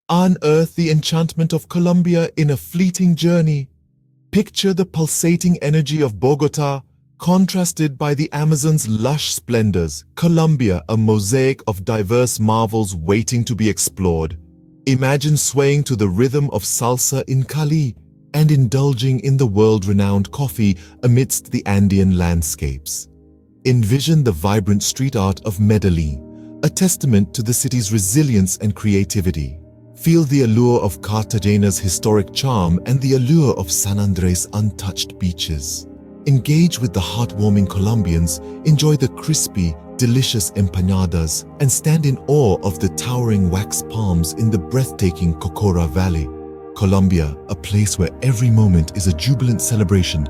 Unearth the enchantment of Colombia in a fleeting journey. Picture the pulsating energy of Bogota, contrasted by the Amazon's lush splendors. Colombia, a mosaic of diverse marvels waiting to be explored. Imagine swaying to the rhythm of salsa in Cali and indulging in the world-renowned coffee amidst the Andean landscapes. Envision the vibrant street art of Medellin, a testament to the city's resilience and creativity. Feel the allure of Cartagena's historic charm and the allure of San Andres' untouched beaches. Engage with the heartwarming Colombians, enjoy the crispy, delicious empanadas, and stand in awe of the towering wax palms in the breathtaking Cocora Valley. Colombia, a place where every moment is a jubilant celebration